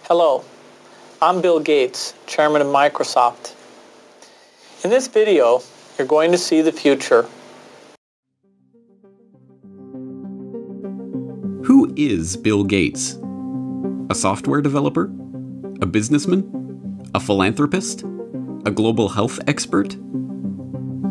Hello, I'm Bill Gates, Chairman of Microsoft. In this video, you're going to see the future. Who is Bill Gates? A software developer? A businessman? A philanthropist? A global health expert?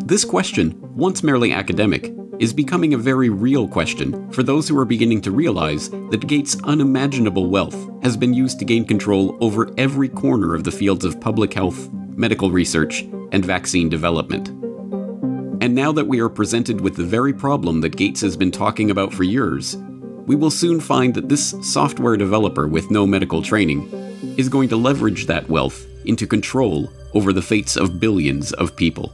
This question, once merely academic, is becoming a very real question for those who are beginning to realize that Gates' unimaginable wealth has been used to gain control over every corner of the fields of public health, medical research, and vaccine development. And now that we are presented with the very problem that Gates has been talking about for years, we will soon find that this software developer with no medical training is going to leverage that wealth into control over the fates of billions of people.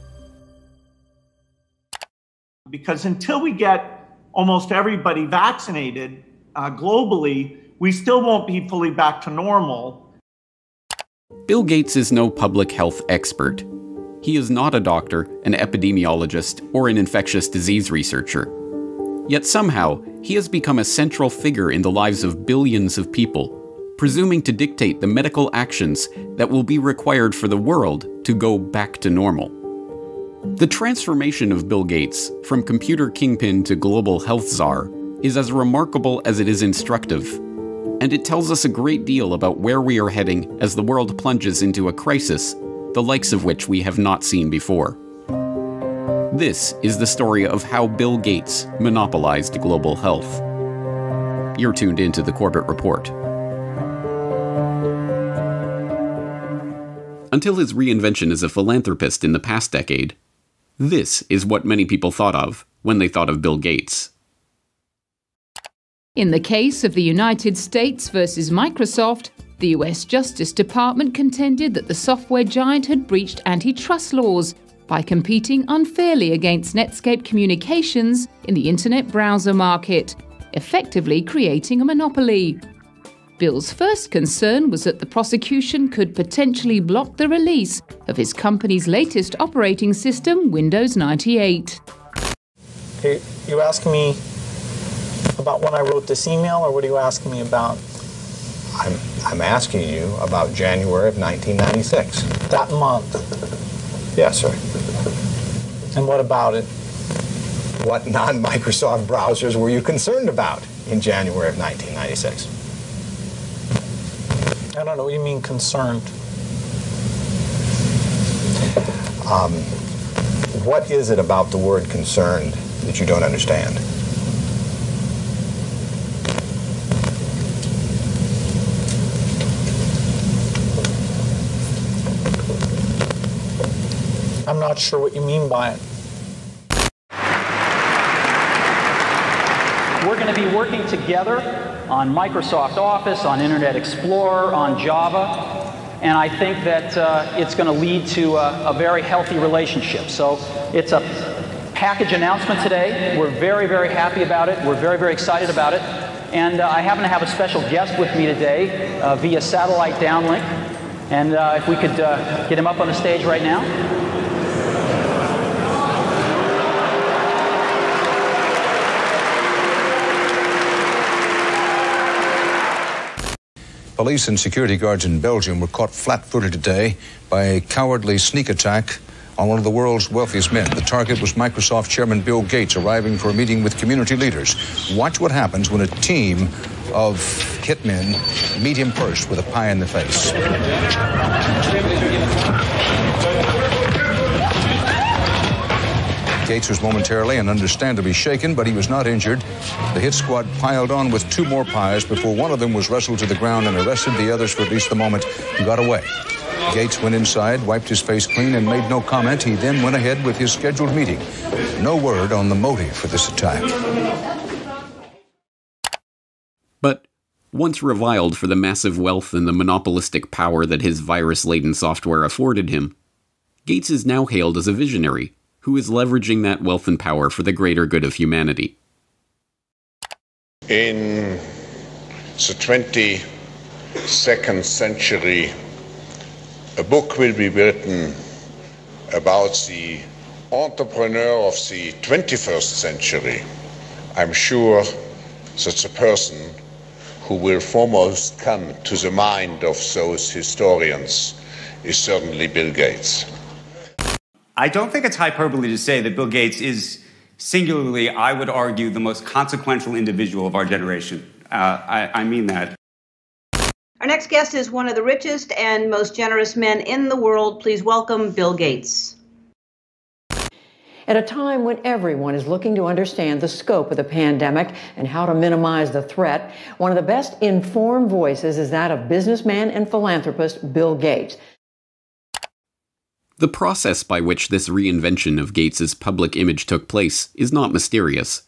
Because until we get almost everybody vaccinated globally, we still won't be fully back to normal. Bill Gates is no public health expert. He is not a doctor, an epidemiologist, or an infectious disease researcher. Yet somehow, he has become a central figure in the lives of billions of people, presuming to dictate the medical actions that will be required for the world to go back to normal. The transformation of Bill Gates from computer kingpin to global health czar is as remarkable as it is instructive, and it tells us a great deal about where we are heading as the world plunges into a crisis, the likes of which we have not seen before. This is the story of how Bill Gates monopolized global health. You're tuned into the Corbett Report. Until his reinvention as a philanthropist in the past decade, this is what many people thought of when they thought of Bill Gates. In the case of the United States versus Microsoft, the US Justice Department contended that the software giant had breached antitrust laws by competing unfairly against Netscape Communications in the internet browser market, effectively creating a monopoly. Bill's first concern was that the prosecution could potentially block the release of his company's latest operating system, Windows 98. Are you asking me about when I wrote this email, or what are you asking me about? I'm asking you about January of 1996. That month. Yes, sir. And what about it? What non-Microsoft browsers were you concerned about in January of 1996? I don't know what you mean concerned. What is it about the word concerned that you don't understand? I'm not sure what you mean by it. We're going to be working together on Microsoft Office, on Internet Explorer, on Java, and I think that it's going to lead to a very healthy relationship. So it's a package announcement today. We're very, very happy about it. We're very, very excited about it. And I happen to have a special guest with me today via satellite downlink. And if we could get him up on the stage right now. Police and security guards in Belgium were caught flat-footed today by a cowardly sneak attack on one of the world's wealthiest men. The target was Microsoft Chairman Bill Gates, arriving for a meeting with community leaders. Watch what happens when a team of hitmen meet him first with a pie in the face. Gates was momentarily and understandably shaken, but he was not injured. The hit squad piled on with two more pies before one of them was wrestled to the ground and arrested. The others, for at least the moment, got away. Gates went inside, wiped his face clean, and made no comment. He then went ahead with his scheduled meeting. No word on the motive for this attack. But once reviled for the massive wealth and the monopolistic power that his virus-laden software afforded him, Gates is now hailed as a visionary who is leveraging that wealth and power for the greater good of humanity. In the 22nd century, a book will be written about the entrepreneur of the 21st century. I'm sure that the person who will foremost come to the mind of those historians is certainly Bill Gates. I don't think it's hyperbole to say that Bill Gates is singularly, I would argue, the most consequential individual of our generation. I mean that. Our next guest is one of the richest and most generous men in the world. Please welcome Bill Gates. At a time when everyone is looking to understand the scope of the pandemic and how to minimize the threat, one of the best informed voices is that of businessman and philanthropist Bill Gates. The process by which this reinvention of Gates's public image took place is not mysterious.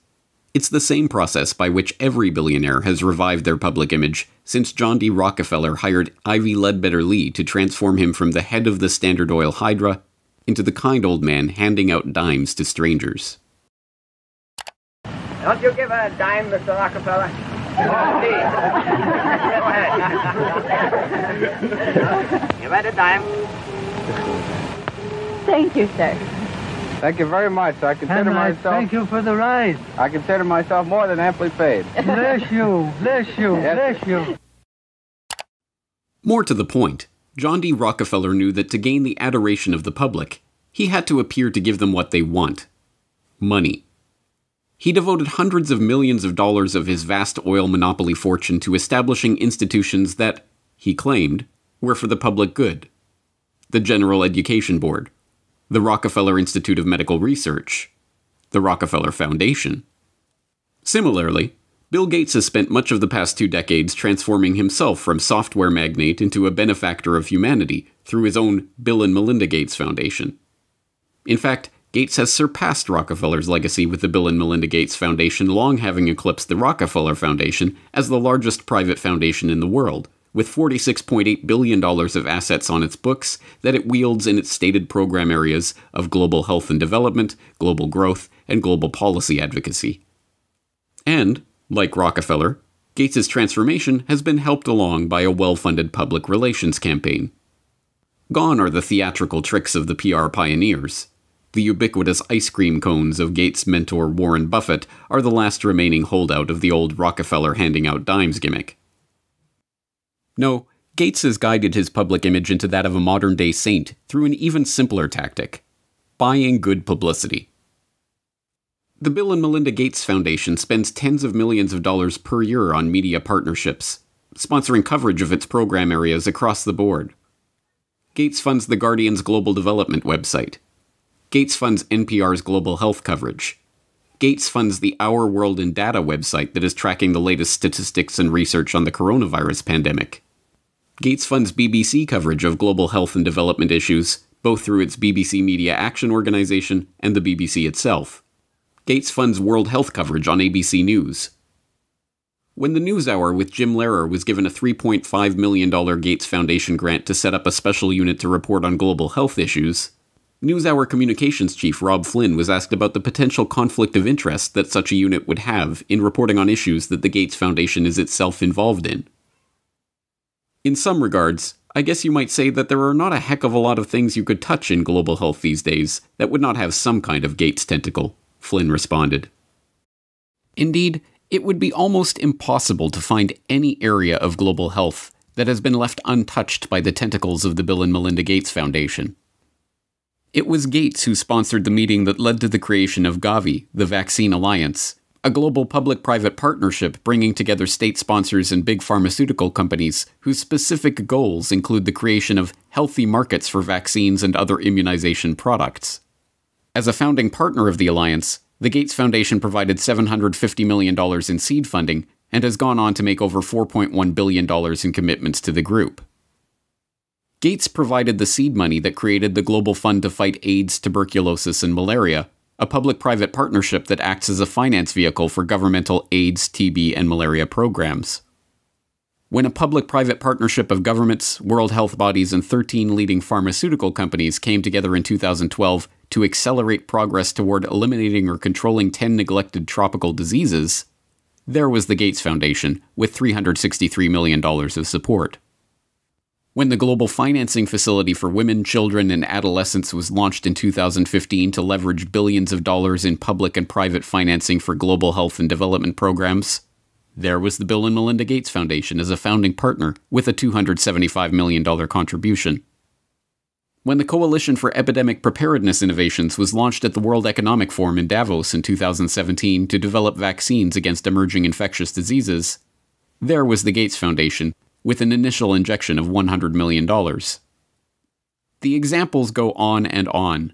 It's the same process by which every billionaire has revived their public image since John D. Rockefeller hired Ivy Ledbetter Lee to transform him from the head of the Standard Oil Hydra into the kind old man handing out dimes to strangers. Don't you give a dime, Mr. Rockefeller? Please. Go ahead. You read a dime? Thank you, sir. Thank you very much. I consider myself... Thank you for the ride. I consider myself more than amply paid. Bless you, bless you, Yes. bless you. More to the point, John D. Rockefeller knew that to gain the adoration of the public, he had to appear to give them what they want: money. He devoted hundreds of millions of dollars of his vast oil monopoly fortune to establishing institutions that, he claimed, were for the public good. The General Education Board, the Rockefeller Institute of Medical Research, the Rockefeller Foundation. Similarly, Bill Gates has spent much of the past 2 decades transforming himself from software magnate into a benefactor of humanity through his own Bill and Melinda Gates Foundation. In fact, Gates has surpassed Rockefeller's legacy, with the Bill and Melinda Gates Foundation long having eclipsed the Rockefeller Foundation as the largest private foundation in the world, with $46.8 billion of assets on its books that it wields in its stated program areas of global health and development, global growth, and global policy advocacy. And, like Rockefeller, Gates's transformation has been helped along by a well-funded public relations campaign. Gone are the theatrical tricks of the PR pioneers. The ubiquitous ice cream cones of Gates' mentor Warren Buffett are the last remaining holdout of the old Rockefeller handing out dimes gimmick. No, Gates has guided his public image into that of a modern-day saint through an even simpler tactic: buying good publicity. The Bill and Melinda Gates Foundation spends tens of millions of dollars per year on media partnerships, sponsoring coverage of its program areas across the board. Gates funds The Guardian's Global Development website. Gates funds NPR's global health coverage. Gates funds the Our World in Data website that is tracking the latest statistics and research on the coronavirus pandemic. Gates funds BBC coverage of global health and development issues, both through its BBC Media Action Organization and the BBC itself. Gates funds World Health coverage on ABC News. When the NewsHour with Jim Lehrer was given a $3.5 million Gates Foundation grant to set up a special unit to report on global health issues, NewsHour communications chief Rob Flynn was asked about the potential conflict of interest that such a unit would have in reporting on issues that the Gates Foundation is itself involved in. In some regards, I guess you might say that there are not a heck of a lot of things you could touch in global health these days that would not have some kind of Gates tentacle, Flynn responded. Indeed, it would be almost impossible to find any area of global health that has been left untouched by the tentacles of the Bill and Melinda Gates Foundation. It was Gates who sponsored the meeting that led to the creation of Gavi, the Vaccine Alliance, a global public-private partnership bringing together state sponsors and big pharmaceutical companies whose specific goals include the creation of healthy markets for vaccines and other immunization products. As a founding partner of the alliance, the Gates Foundation provided $750 million in seed funding and has gone on to make over $4.1 billion in commitments to the group. Gates provided the seed money that created the Global Fund to Fight AIDS, Tuberculosis, and Malaria, a public-private partnership that acts as a finance vehicle for governmental AIDS, TB, and malaria programs. When a public-private partnership of governments, World Health bodies, and 13 leading pharmaceutical companies came together in 2012 to accelerate progress toward eliminating or controlling 10 neglected tropical diseases, there was the Gates Foundation, with $363 million of support. When the Global Financing Facility for Women, Children, and Adolescents was launched in 2015 to leverage billions of dollars in public and private financing for global health and development programs, There was the Bill and Melinda Gates Foundation as a founding partner with a $275 million contribution. When the Coalition for Epidemic Preparedness Innovations was launched at the World Economic Forum in Davos in 2017 to develop vaccines against emerging infectious diseases, there was the Gates Foundation with an initial injection of $100 million. The examples go on and on.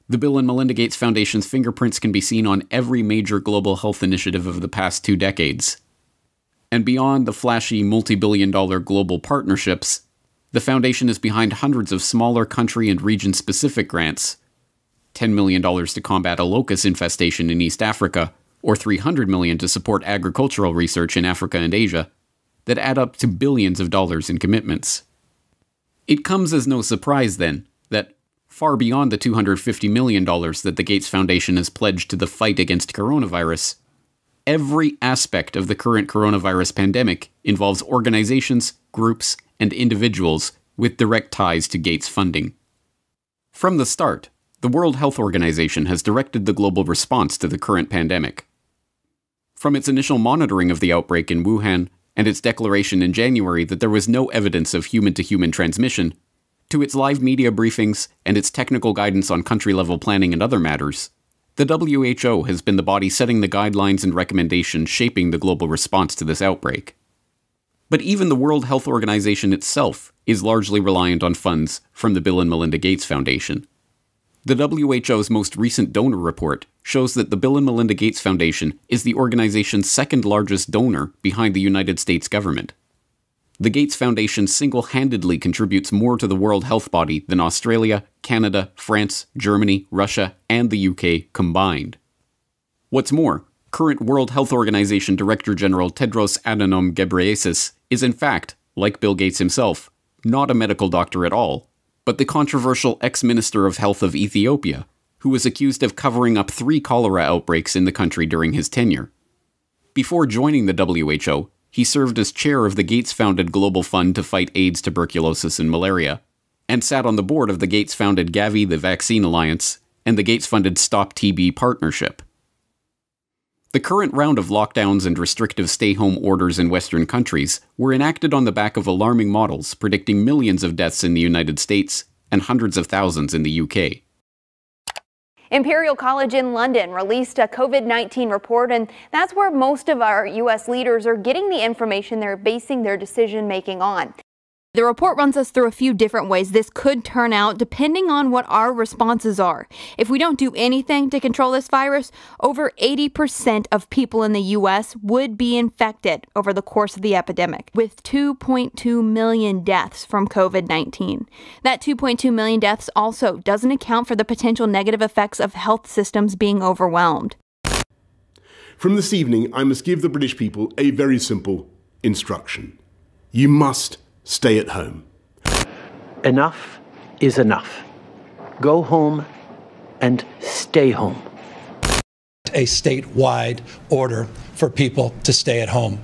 The Bill and Melinda Gates Foundation's fingerprints can be seen on every major global health initiative of the past 2 decades. And beyond the flashy multi-billion-dollar global partnerships, the foundation is behind hundreds of smaller country and region-specific grants, $10 million to combat a locust infestation in East Africa, or $300 million to support agricultural research in Africa and Asia, that add up to billions of dollars in commitments. It comes as no surprise, then, that far beyond the $250 million that the Gates Foundation has pledged to the fight against coronavirus, every aspect of the current coronavirus pandemic involves organizations, groups, and individuals with direct ties to Gates funding. From the start, the World Health Organization has directed the global response to the current pandemic. From its initial monitoring of the outbreak in Wuhan and its declaration in January that there was no evidence of human-to-human transmission, to its live media briefings and its technical guidance on country-level planning and other matters, the WHO has been the body setting the guidelines and recommendations shaping the global response to this outbreak. But even the World Health Organization itself is largely reliant on funds from the Bill and Melinda Gates Foundation. The WHO's most recent donor report shows that the Bill and Melinda Gates Foundation is the organization's second largest donor behind the United States government. The Gates Foundation single-handedly contributes more to the World Health Body than Australia, Canada, France, Germany, Russia, and the UK combined. What's more, current World Health Organization Director General Tedros Adhanom Ghebreyesus is in fact, like Bill Gates himself, not a medical doctor at all, but the controversial ex-Minister of Health of Ethiopia, who was accused of covering up 3 cholera outbreaks in the country during his tenure. Before joining the WHO, he served as chair of the Gates-founded Global Fund to fight AIDS, tuberculosis, and malaria, and sat on the board of the Gates-founded Gavi, the Vaccine Alliance, and the Gates-funded Stop TB Partnership. The current round of lockdowns and restrictive stay-home orders in Western countries were enacted on the back of alarming models predicting millions of deaths in the United States and hundreds of thousands in the UK. Imperial College in London released a COVID-19 report, and that's where most of our U.S. leaders are getting the information they're basing their decision-making on. The report runs us through a few different ways this could turn out depending on what our responses are. If we don't do anything to control this virus, over 80% of people in the U.S. would be infected over the course of the epidemic, with 2.2 million deaths from COVID-19. That 2.2 million deaths also doesn't account for the potential negative effects of health systems being overwhelmed. From this evening, I must give the British people a very simple instruction. You must stay at home. Enough is enough. Go home and stay home. A statewide order for people to stay at home.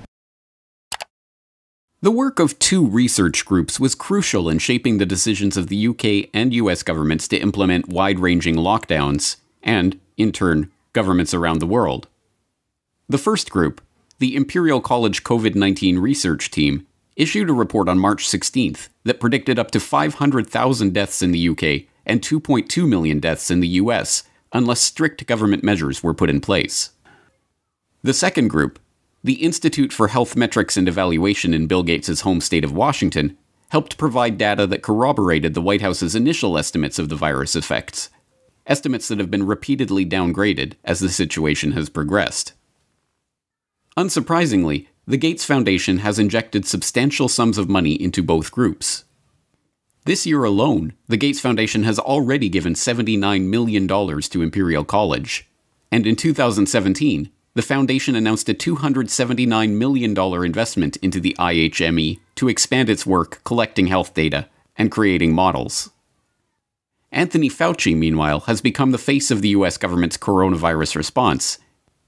The work of 2 research groups was crucial in shaping the decisions of the UK and US governments to implement wide-ranging lockdowns, and, in turn, governments around the world. The first group, the Imperial College COVID-19 Research Team, issued a report on March 16th that predicted up to 500,000 deaths in the UK and 2.2 million deaths in the US unless strict government measures were put in place. The second group, the Institute for Health Metrics and Evaluation in Bill Gates' home state of Washington, helped provide data that corroborated the White House's initial estimates of the virus effects, estimates that have been repeatedly downgraded as the situation has progressed. Unsurprisingly, the Gates Foundation has injected substantial sums of money into both groups. This year alone, the Gates Foundation has already given $79 million to Imperial College, and in 2017, the foundation announced a $279 million investment into the IHME to expand its work collecting health data and creating models. Anthony Fauci, meanwhile, has become the face of the US government's coronavirus response,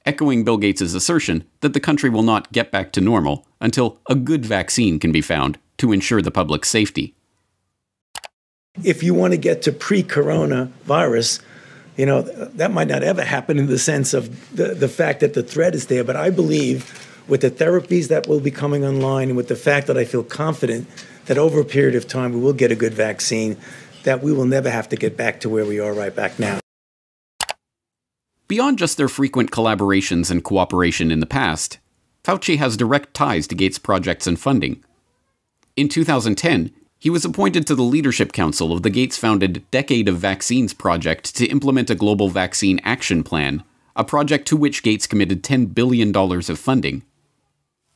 echoing Bill Gates' assertion that the country will not get back to normal until a good vaccine can be found to ensure the public's safety. If you want to get to pre-coronavirus, that might not ever happen in the sense of the fact that the threat is there. But I believe with the therapies that will be coming online and with the fact that I feel confident that over a period of time we will get a good vaccine, that we will never have to get back to where we are right back now. Beyond just their frequent collaborations and cooperation in the past, Fauci has direct ties to Gates' projects and funding. In 2010, he was appointed to the Leadership Council of the Gates-founded Decade of Vaccines project to implement a global vaccine action plan, a project to which Gates committed $10 billion of funding.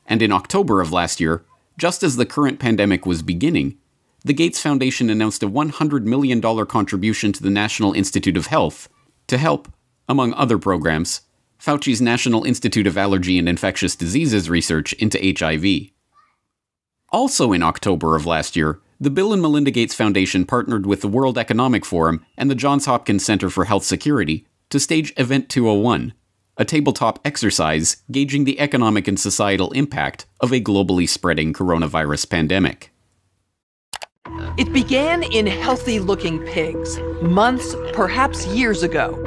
And in October of last year, just as the current pandemic was beginning, the Gates Foundation announced a $100 million contribution to the National Institute of Health to help, among other programs, Fauci's National Institute of Allergy and Infectious Diseases research into HIV. Also in October of last year, the Bill and Melinda Gates Foundation partnered with the World Economic Forum and the Johns Hopkins Center for Health Security to stage Event 201, a tabletop exercise gauging the economic and societal impact of a globally spreading coronavirus pandemic. It began in healthy-looking pigs, months, perhaps years ago.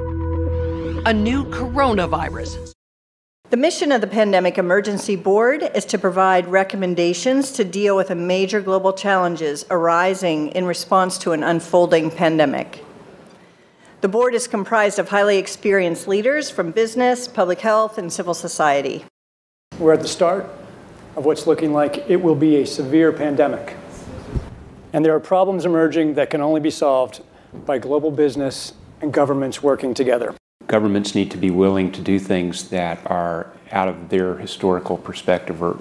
A new coronavirus. The mission of the Pandemic Emergency Board is to provide recommendations to deal with the major global challenges arising in response to an unfolding pandemic. The board is comprised of highly experienced leaders from business, public health, and civil society. We're at the start of what's looking like it will be a severe pandemic. And there are problems emerging that can only be solved by global business and governments working together. Governments need to be willing to do things that are out of their historical perspective, or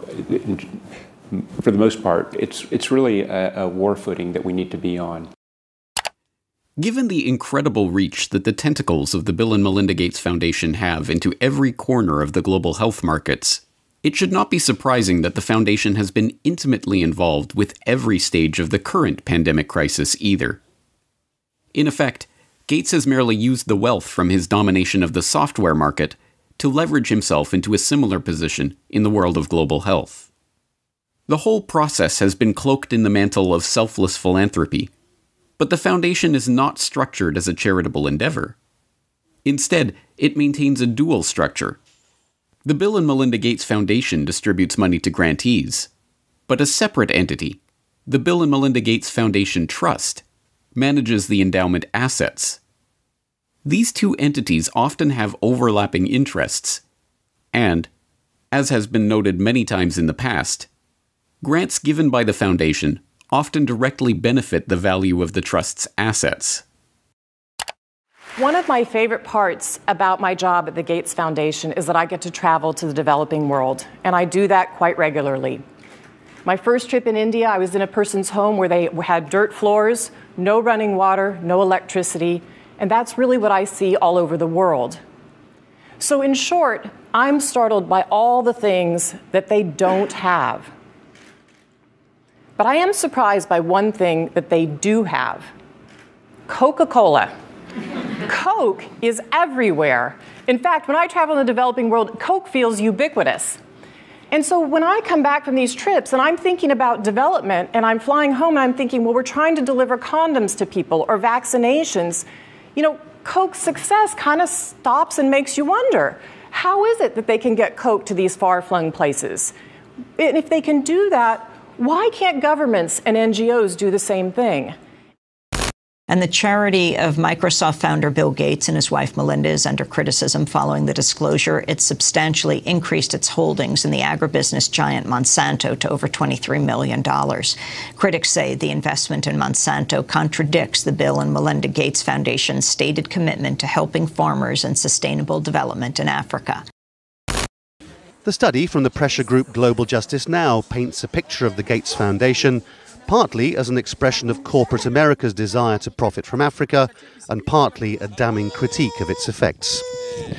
for the most part, it's really a war footing that we need to be on. Given the incredible reach that the tentacles of the Bill and Melinda Gates Foundation have into every corner of the global health markets, it should not be surprising that the foundation has been intimately involved with every stage of the current pandemic crisis either. In effect, Gates has merely used the wealth from his domination of the software market to leverage himself into a similar position in the world of global health. The whole process has been cloaked in the mantle of selfless philanthropy, but the foundation is not structured as a charitable endeavor. Instead, it maintains a dual structure. The Bill and Melinda Gates Foundation distributes money to grantees, but a separate entity, the Bill and Melinda Gates Foundation Trust, manages the endowment assets. These two entities often have overlapping interests, and, as has been noted many times in the past, grants given by the foundation often directly benefit the value of the trust's assets. One of my favorite parts about my job at the Gates Foundation is that I get to travel to the developing world, and I do that quite regularly. My first trip in India, I was in a person's home where they had dirt floors, no running water, no electricity, and that's really what I see all over the world. So in short, I'm startled by all the things that they don't have. But I am surprised by one thing that they do have: Coca-Cola. Coke is everywhere. In fact, when I travel in the developing world, Coke feels ubiquitous. And so when I come back from these trips and I'm thinking about development and I'm flying home and I'm thinking, well, we're trying to deliver condoms to people or vaccinations, you know, Coke's success kind of stops and makes you wonder, how is it that they can get Coke to these far-flung places? And if they can do that, why can't governments and NGOs do the same thing? And the charity of Microsoft founder Bill Gates and his wife Melinda is under criticism following the disclosure. It substantially increased its holdings in the agribusiness giant Monsanto to over $23 million. Critics say the investment in Monsanto contradicts the Bill and Melinda Gates Foundation's stated commitment to helping farmers and sustainable development in Africa. The study from the pressure group Global Justice Now paints a picture of the Gates Foundation partly as an expression of corporate America's desire to profit from Africa, and partly a damning critique of its effects.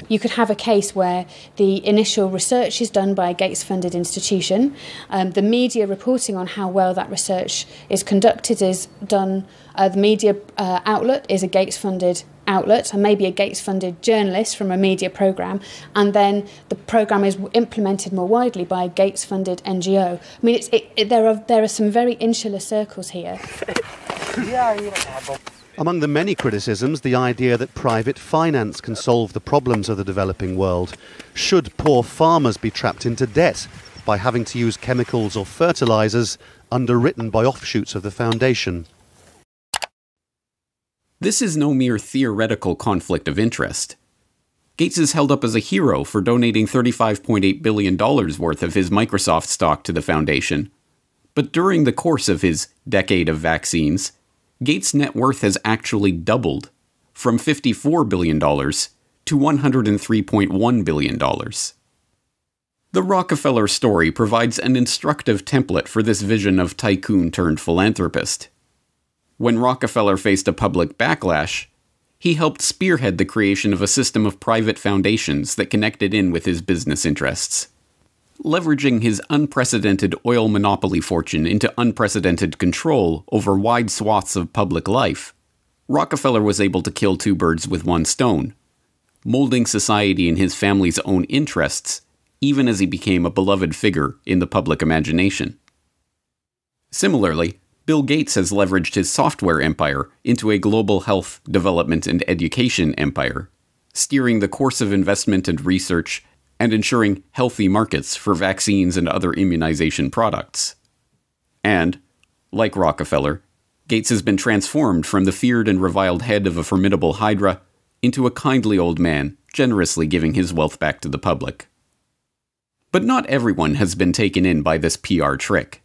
You could have a case where the initial research is done by a Gates-funded institution, the media reporting on how well that research is conducted is done, the media outlet is a Gates-funded outlet and maybe a Gates-funded journalist from a media programme, and then the programme is implemented more widely by a Gates-funded NGO. I mean, there are some very insular circles here. Among the many criticisms, the idea that private finance can solve the problems of the developing world. Should poor farmers be trapped into debt by having to use chemicals or fertilizers underwritten by offshoots of the foundation? This is no mere theoretical conflict of interest. Gates is held up as a hero for donating $35.8 billion worth of his Microsoft stock to the foundation. But during the course of his decade of vaccines, Gates' net worth has actually doubled, from $54 billion to $103.1 billion. The Rockefeller story provides an instructive template for this vision of tycoon-turned-philanthropist. When Rockefeller faced a public backlash, he helped spearhead the creation of a system of private foundations that connected in with his business interests. Leveraging his unprecedented oil monopoly fortune into unprecedented control over wide swaths of public life, Rockefeller was able to kill two birds with one stone, molding society in his family's own interests, even as he became a beloved figure in the public imagination. Similarly, Bill Gates has leveraged his software empire into a global health, development, and education empire, steering the course of investment and research and ensuring healthy markets for vaccines and other immunization products. And, like Rockefeller, Gates has been transformed from the feared and reviled head of a formidable hydra into a kindly old man, generously giving his wealth back to the public. But not everyone has been taken in by this PR trick.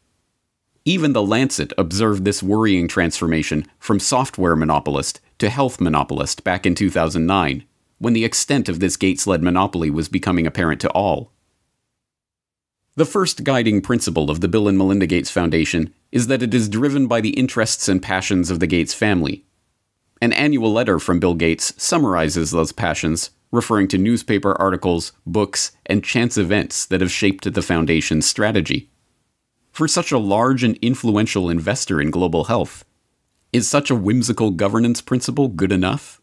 Even The Lancet observed this worrying transformation from software monopolist to health monopolist back in 2009, when the extent of this Gates-led monopoly was becoming apparent to all. The first guiding principle of the Bill and Melinda Gates Foundation is that it is driven by the interests and passions of the Gates family. An annual letter from Bill Gates summarizes those passions, referring to newspaper articles, books, and chance events that have shaped the Foundation's strategy. For such a large and influential investor in global health, is such a whimsical governance principle good enough?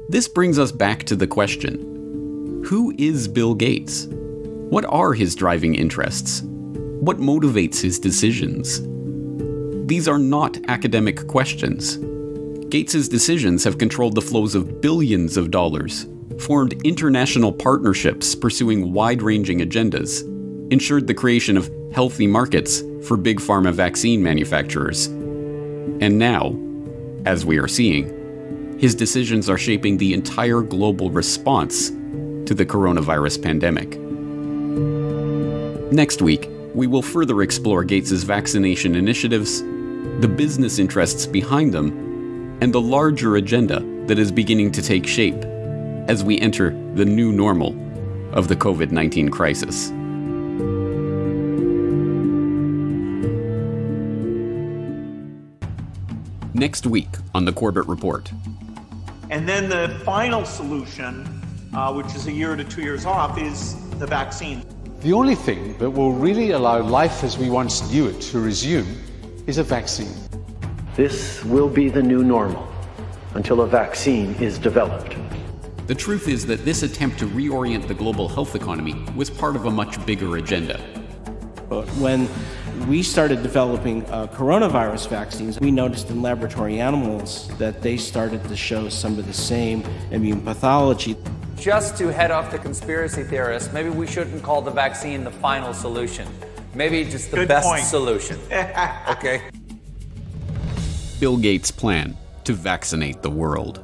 This brings us back to the question: who is Bill Gates? What are his driving interests? What motivates his decisions? These are not academic questions. Gates's decisions have controlled the flows of billions of dollars, formed international partnerships pursuing wide-ranging agendas, ensured the creation of healthy markets for big pharma vaccine manufacturers. And now, as we are seeing, his decisions are shaping the entire global response to the coronavirus pandemic. Next week, we will further explore Gates's vaccination initiatives, the business interests behind them, and the larger agenda that is beginning to take shape as we enter the new normal of the COVID-19 crisis. Next week on the Corbett Report. And then the final solution, which is a year to 2 years off, is the vaccine. The only thing that will really allow life as we once knew it to resume is a vaccine. This will be the new normal until a vaccine is developed. The truth is that this attempt to reorient the global health economy was part of a much bigger agenda. But when we started developing coronavirus vaccines, we noticed in laboratory animals that they started to show some of the same immune pathology. Just to head off the conspiracy theorists, maybe we shouldn't call the vaccine the final solution. Maybe just the best solution. Okay? Bill Gates' plan to vaccinate the world.